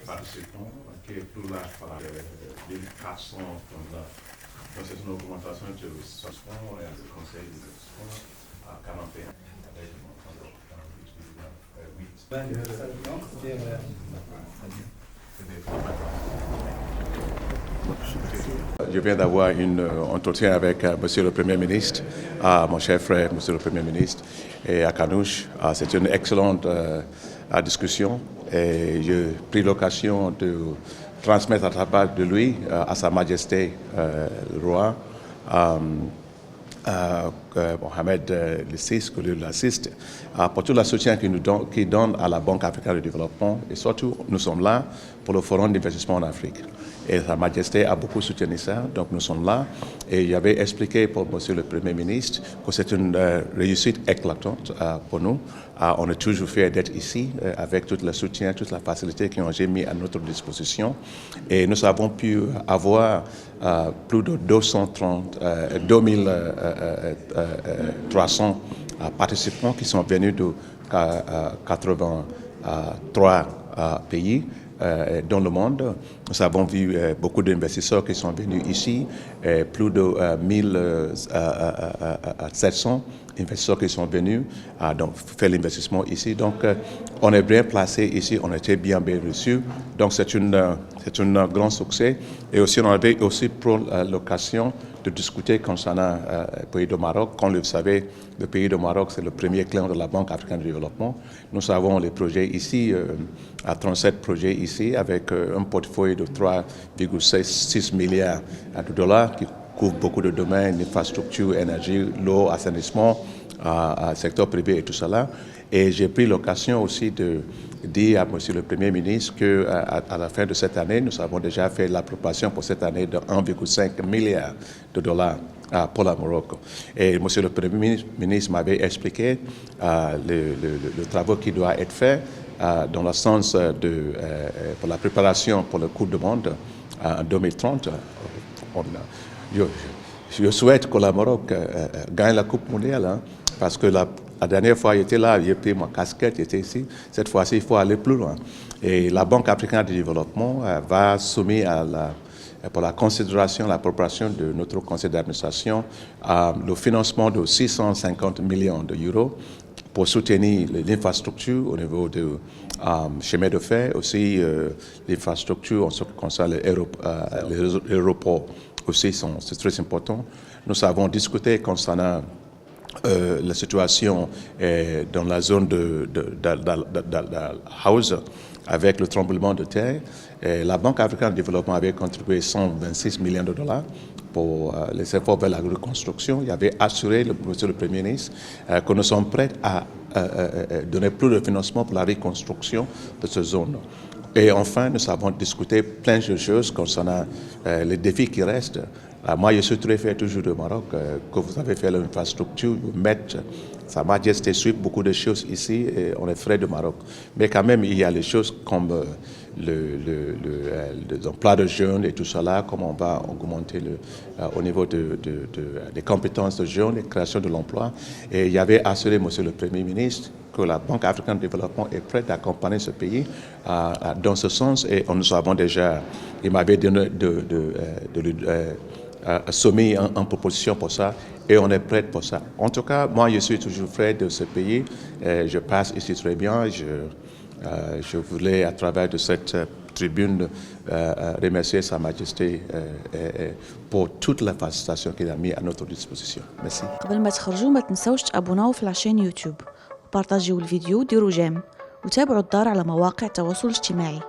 Participants, qui est plus large par 1400 tonnes. Donc c'est une augmentation de 60 et le conseil de sport à 41. Je viens d'avoir un entretien avec Monsieur le Premier ministre, mon cher frère, Monsieur le Premier ministre, et à Kanouche. C'est une excellente discussion et j'ai pris l'occasion de transmettre à la part de lui à Sa Majesté le roi Mohamed VI, que Dieu l'assiste, pour tout le soutien qu'il donne à la Banque africaine de développement. Et surtout, nous sommes là pour le Forum d'investissement en Afrique. Et Sa Majesté a beaucoup soutenu ça, donc nous sommes là. Et j'avais expliqué pour Monsieur le Premier ministre que c'est une réussite éclatante pour nous. On est toujours fiers d'être ici avec tout le soutien, toute la facilité qu'ils ont mis à notre disposition. Et nous avons pu avoir plus de 2300 participants qui sont venus de 83 pays dans le monde. Nous avons vu beaucoup d'investisseurs qui sont venus ici, plus de 1700 investisseurs qui sont venus donc faire l'investissement ici. Donc, on est bien placé ici, on était bien reçus. Donc, c'est un grand succès. Et aussi, on avait aussi pour l'occasion de discuter concernant le pays du Maroc. Comme vous le savez, le pays du Maroc, c'est le premier client de la Banque africaine de développement. Nous avons les projets ici, à 37 projets ici, avec un portefeuille de 3,6 milliards de dollars qui couvre beaucoup de domaines, infrastructure, énergie, l'eau, assainissement, secteur privé et tout cela. Et j'ai pris l'occasion aussi de dire à Monsieur le Premier ministre qu'à la fin de cette année, nous avons déjà fait l'approbation pour cette année de 1,5 milliard de dollars pour la Maroc. Et Monsieur le Premier ministre m'avait expliqué le travail qui doit être fait dans le sens pour la préparation pour le Coupe du Monde en 2030. Je souhaite que le Maroc gagne la Coupe mondiale, hein, parce que la dernière fois, j'étais là, j'ai pris ma casquette, j'étais ici. Cette fois-ci, il faut aller plus loin. Et la Banque africaine de développement va soumettre pour la considération, l'approbation de notre conseil d'administration, le financement de 650 millions d'euros pour soutenir l'infrastructure au niveau de chemin de fer, aussi l'infrastructure en ce qui concerne les aéroports aussi, c'est très important. Nous avons discuté concernant la situation dans la zone de House avec le tremblement de terre. La Banque africaine de développement avait contribué 126 millions de dollars pour les efforts vers la reconstruction. Il avait assuré, Monsieur le Premier ministre, que nous sommes prêts à donner plus de financement pour la reconstruction de cette zone. Et enfin, nous avons discuté plein de choses concernant les défis qui restent. Moi, je suis très fier toujours du Maroc, que vous avez fait l'infrastructure, vous mettez Sa Majesté suit beaucoup de choses ici, et on est fiers du Maroc. Mais quand même, il y a les choses comme l'emploi de jeunes et tout cela, comment on va augmenter au niveau des compétences de jeunes et création de l'emploi. Et il y avait assuré, Monsieur le Premier ministre, que la Banque africaine de développement est prête à accompagner ce pays dans ce sens. Et nous avons déjà, il m'avait donné soumis en proposition pour ça et on est prêt pour ça. En tout cas, moi, je suis toujours prêt de ce pays. Je passe ici très bien. Je voulais, à travers de cette tribune, remercier Sa Majesté pour toute la facilitation qu'il a mis à notre disposition. Merci. قبل ما تخرجوا ما تنسوش تابوناو في العشان يوتيوب وبارطاجيو الفيديو وديروا جيم وتابعوا الدار على مواقع التواصل الاجتماعي.